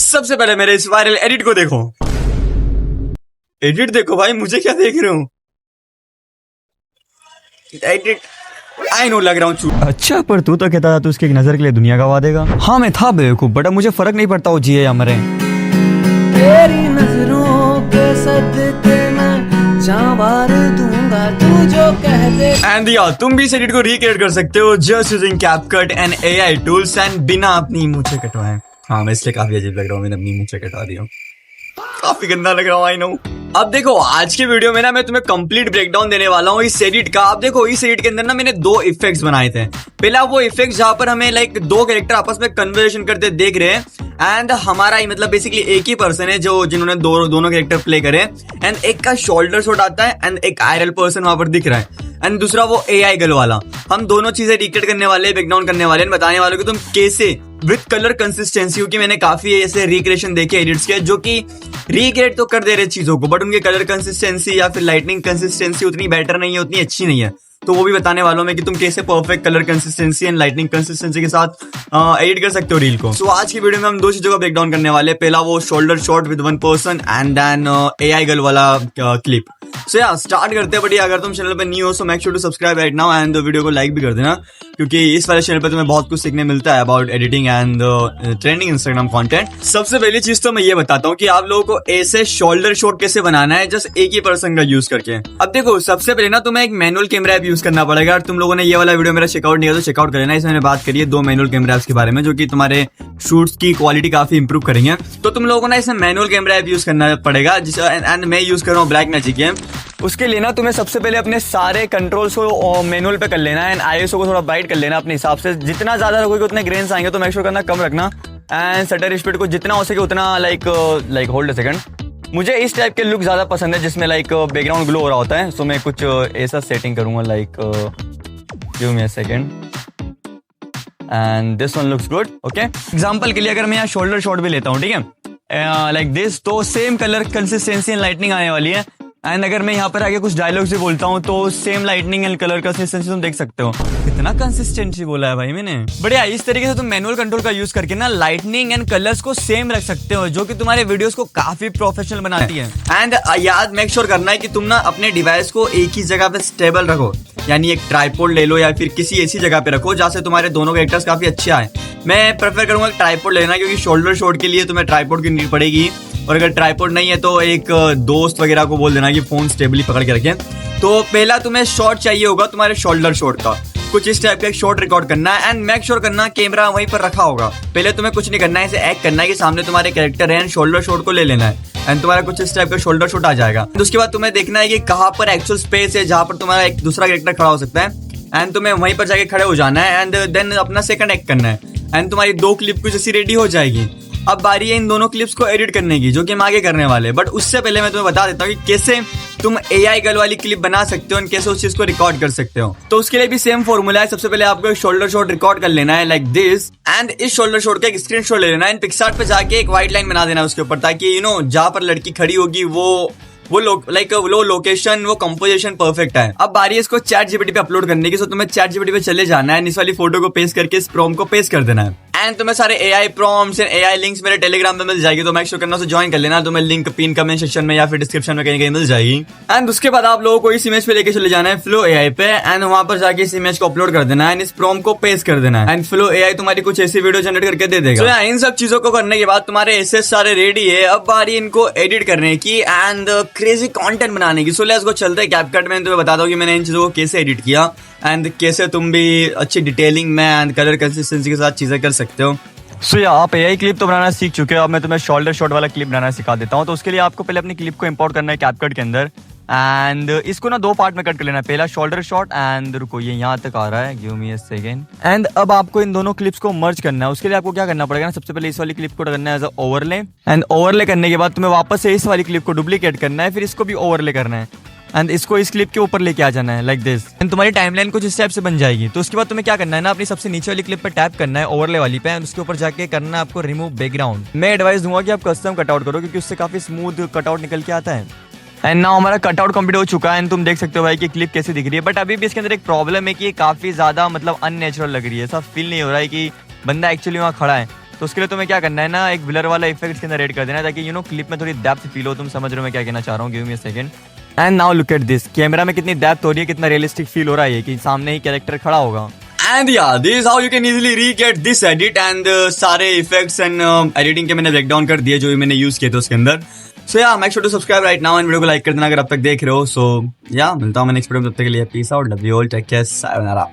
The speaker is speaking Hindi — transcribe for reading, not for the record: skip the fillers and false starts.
सबसे पहले मेरे इस वायरल एडिट को देखो। एडिट देखो भाई, मुझे क्या देख रहे हो? एडिट आई नो लग रहा हूँ। अच्छा, पर तू तो कहता था तू उसकी एक नजर के लिए दुनिया गवा देगा। हाँ मैं था बेवकूफ, बट अब मुझे फर्क नहीं पड़ता वो जिए या मरे। तेरी नजरों के सदके मैं जावार दूंगा तू जो कह दे। एंड या तुम भी इस एडिट को रिक्रिएट कर सकते हो just using CapCut and AI tools and बिना अपनी मूंछें कटवाए। हाँ मैं इसलिए काफी अजीब लग रहा हूँ, मैंने अपनी मूंछें कटवा दी हूँ, काफी गंदा लग रहा हूँ, आई नो। अब देखो आज के वीडियो में ना मैं तुम्हें कंप्लीट ब्रेकडाउन देने वाला हूँ इस एडिट का। अब देखो इस एडिट के अंदर ना मैंने दो इफेक्ट्स बनाए थे। पहला वो इफेक्ट जहां पर हमें लाइक दो कैरेक्टर आपस में कन्वर्सेशन करते देख रहे हैं एंड हमारा ही मतलब बेसिकली एक ही पर्सन है जो जिन्होंने दोनों कैरेक्टर प्ले करे एंड एक का शोल्डर शॉट आता है एंड एक आयरल पर्सन वहां पर दिख रहा है एंड दूसरा वो एआई गर्ल वाला। हम दोनों चीजें रिक्रिएट करने वाले, ब्रेकडाउन करने वाले, बताने वाले कि तुम कैसे विद कलर कंसिस्टेंसी, क्योंकि मैंने काफी ऐसे रिक्रिएशन देखे एडिट्स के जो कि रिक्रिएट तो कर दे रहे चीजों को बट उनके कलर कंसिस्टेंसी या फिर लाइटनिंग कंसिस्टेंसी उतनी बेटर नहीं है, उतनी अच्छी नहीं है। तो वो भी बताने वालों में कि तुम कैसे perfect colour consistency and lightning consistency के साथ एडिट कर सकते हो रील को। सो आज की वीडियो में हम दो चीजों का ब्रेकडाउन करने वाले हैं। पहला वो shoulder shot with one person and then AI girl वाला क्लिप। सो या स्टार्ट करते हैं। बट अगर तुम चैनल पे न्यू हो so make sure to subscribe right now and video को लाइक भी कर देना, क्योंकि इस वाले चैनल पे तुम्हें बहुत कुछ सीखने मिलता है about editing and trending Instagram content. सबसे पहली चीज तो मैं ये बताता हूँ कि आप लोगों को ऐसे शोल्डर शॉट कैसे बनाना है जस्ट एक ही पर्सन का यूज करके। अब देखो सबसे पहले ना तुम्हें एक मैनुअल कैमरा ऐप यूज करना पड़ेगा। तुम लोगों ने ये वाला वीडियो मेरा चेकआउट नहीं किया तो चेकआउट कर लेना। इसमें मैंने बात करी है दो मैनुअल कैमरा ऐप्स के बारे में जो कि तुम्हारे शूट्स की क्वालिटी काफी इंप्रूव करेंगे। तो तुम लोगों को ना इसमें मैनुअल कैमरा ऐप यूज करना पड़ेगा एंड मैं यूज कर रहा हूँ ब्लैक मैजिक गेम। उसके लिए ना तुम्हें सबसे पहले अपने सारे कंट्रोल्स को मैनुअल पे कर लेना है एंड आईएसओ को थोड़ा ब्राइट कर लेना अपने हिसाब से। जितना ज्यादा रखोगे उतने ग्रेन्स आएंगे, तो मेक श्योर करना कम रखना एंड शटर स्पीड को जितना हो सके उतना लाइक होल्ड अ सेकंड। मुझे इस टाइप के लुक ज्यादा पसंद है जिसमें लाइक बैकग्राउंड ग्लो हो रहा होता है। सो मैं कुछ ऐसा सेटिंग करूंगा like give me a second and this one looks good. Okay, example के लिए अगर मैं यहाँ शोल्डर शॉट भी लेता हूँ, ठीक है, लाइक दिस, तो same colour consistency and lightning आने वाली है। एंड अगर मैं यहाँ पर आगे कुछ डायलॉग्स भी बोलता हूँ तो same lightning and colour consistency तुम देख सकते हो। कितना कंसिस्टेंसी बोला है भाई मैंने। बढ़िया, इस तरीके से तुम मैनुअल कंट्रोल का यूज करके ना लाइटनिंग एंड कलर्स को सेम रख सकते हो, जो कि तुम्हारे वीडियोस को काफी प्रोफेशनल बनाती है। एंड याद मेक श्योर करना है कि तुम ना अपने डिवाइस को एक ही जगह पे स्टेबल रखो, यानी एक ट्राइपॉड ले लो या फिर किसी ऐसी जगह पे रखो जहाँ से तुम्हारे दोनों कैरेक्टर्स काफी अच्छे आए। मैं प्रेफर करूंगा ट्राइपॉड लेना, क्योंकि शोल्डर शॉट के लिए तुम्हें ट्राइपॉड की नीड पड़ेगी और अगर ट्राइपॉड नहीं है तो एक दोस्त वगैरह को बोल देना कि फोन स्टेबली पकड़ के रखें। तो पहला तुम्हें शॉट चाहिए होगा तुम्हारे शोल्डर शॉट का, कुछ इस टाइप का एक शॉट रिकॉर्ड करना है एंड मेक श्योर करना कैमरा वहीं पर रखा होगा। पहले तुम्हें कुछ नहीं करना है, इसे एक्ट करना है कि सामने तुम्हारे कैरेक्टर है एंड शोल्डर शॉट को ले लेना है एंड तुम्हारा कुछ इस टाइप का शोल्डर शॉट आ जाएगा। उसके बाद तुम्हें देखना है कि कहाँ पर एक्चुअल स्पेस है जहाँ पर तुम्हारा एक दूसरा कैरेक्टर खड़ा हो सकता है एंड तुम्हें वहीं पर जाके खड़े हो जाना है एंड देन अपना सेकंड एक्ट करना है एंड तुम्हारी दो क्लिप कुछ ऐसी रेडी हो जाएगी। अब बारी है इन दोनों क्लिप्स को एडिट करने की, जो कि हम आगे करने वाले। बट उससे पहले मैं तुम्हें बता देता हूँ कि कैसे तुम एआई गर्ल वाली क्लिप बना सकते हो और कैसे उस चीज को रिकॉर्ड कर सकते हो। तो उसके लिए भी सेम फॉर्मूला है। सबसे पहले आपको एक शोल्डर शॉट रिकॉर्ड कर लेना है लाइक दिस एंड इस शोल्डर शॉट का एक स्क्रीनशॉट ले लेना है एंड पिक्सार्ट पे जाके एक व्हाइट लाइन बना देना है उसके ऊपर, ताकि यू नो जहां पर लड़की खड़ी होगी वो लोकेशन, वो कंपोजिशन परफेक्ट है। अब बारी है इसको चैट जीपीटी पे अपलोड करने की। सो तुम्हें चैट जीपीटी पे चले जाना है, इस वाली फोटो को पेस्ट करके इस प्रॉम्प्ट को पेस्ट कर देना है एंड तुम्हें सारे AI prompts and AI links मेरे टेलीग्राम में मिल जाएगी। तो मेक श्योर करना से ज्वाइन कर लेना। तुम्हें लिंक पिन कमेंट सेक्शन में या फिर डिस्क्रिप्शन में कहीं मिल जाएगी। एंड उसके बाद आप लोगों को इस इमेज पे लेके चले जाना है फ्लो एआई पे एंड वहां पर जाके इस इमेज को अपलोड कर देना है एंड इस प्रॉम्प्ट को पेस्ट कर देना है एंड फ्लो एआई तुम्हारी कुछ ऐसी वीडियो जनरेट करके दे देगा। तो इन सब चीजों को करने के बाद तुम्हारे ऐसे सारे रेडी है। अब बारी इनको एडिट करने की एंड क्रेजी कंटेंट बनाने की। सो लेट्स गो, चलते हैं कैपकट में। तुम्हें बताता हूँ कि मैंने इन चीजों को कैसे एडिट किया एंड कैसे तुम भी अच्छी डिटेलिंग में एंड कलर कंसिस्टेंसी के साथ चीजें कर सकते हो। सो या आप एआई क्लिप तो बनाना सीख चुके हो, अब मैं तुम्हें शोल्डर शॉट वाला क्लिप बनाना सिखा देता हूँ। तो उसके लिए आपको पहले अपनी क्लिप को इंपोर्ट करना है कैपकट के अंदर एंड इसको ना दो पार्ट में कट कर लेना है। पहला शोल्डर शॉट एंड रुको ये यहाँ तक आ रहा है, give me a second. And अब आपको इन दोनों क्लिप्स को मर्ज करना है। उसके लिए आपको क्या करना पड़ेगा ना, सबसे पहले इस वाली क्लिप को करना है as a overlay and overlay करने के बाद तुम्हें वापस से इस वाली क्लिप को डुप्लीकेट करना है, फिर इसको भी ओवरले करना है एंड इसको इस क्लिप के ऊपर लेके आ जाना है लाइक दिस एंड तुम्हारी टाइमलाइन कुछ इस टाइप से बन जाएगी। तो उसके बाद तुम्हें क्या करना है ना, अपनी सबसे नीचे वाली क्लिप पर टैप करना है ओवरले वाली पे एंड उसके ऊपर जाके करना है आपको रिमूव बैकग्राउंड। मैं एडवाइस दूंगा कि आप कस्टम कटआउट करो, क्योंकि उससे काफी स्मूथ कटआउट निकल के आता है। एंड नाउ हमारा कटआउट कंप्लीट हो चुका है एंड तुम देख सकते हो भाई कि क्लिप कैसे दिख रही है। बट अभी भी इसके अंदर एक प्रॉब्लम है कि ये काफी ज्यादा मतलब अननेचुरल लग रही है। ऐसा फील नहीं हो रहा है कि बंदा एक्चुअली वहाँ खड़ा है। तो उसके लिए तुम्हें क्या करना है ना, एक ब्लर वाला इफेक्ट इसके अंदर ऐड कर देना है, ताकि क्लिप में थोड़ी डेप्थ फील हो। तुम समझ रहे हो मैं क्या कहना चाह रहा हूँ? Give me a second. And now look at this, camera में कितनी डेप्थ हो रही है, कितना रियलिस्टिक फील हो रहा है कि सामने ही कैरेक्टर खड़ा होगा। And yeah, this is how you can easily recreate this edit and सारे effects and editing के मैंने breakdown कर दिए जो भी मैंने use किए थे उसके अंदर। So yeah, make sure to subscribe right now and video को like कर देना अगर अब तक देख रहे हो। So yeah, मिलता हूँ मैं नेक्स्ट वीडियो में, तब तक के लिए peace out, love you all, take care, sayonara।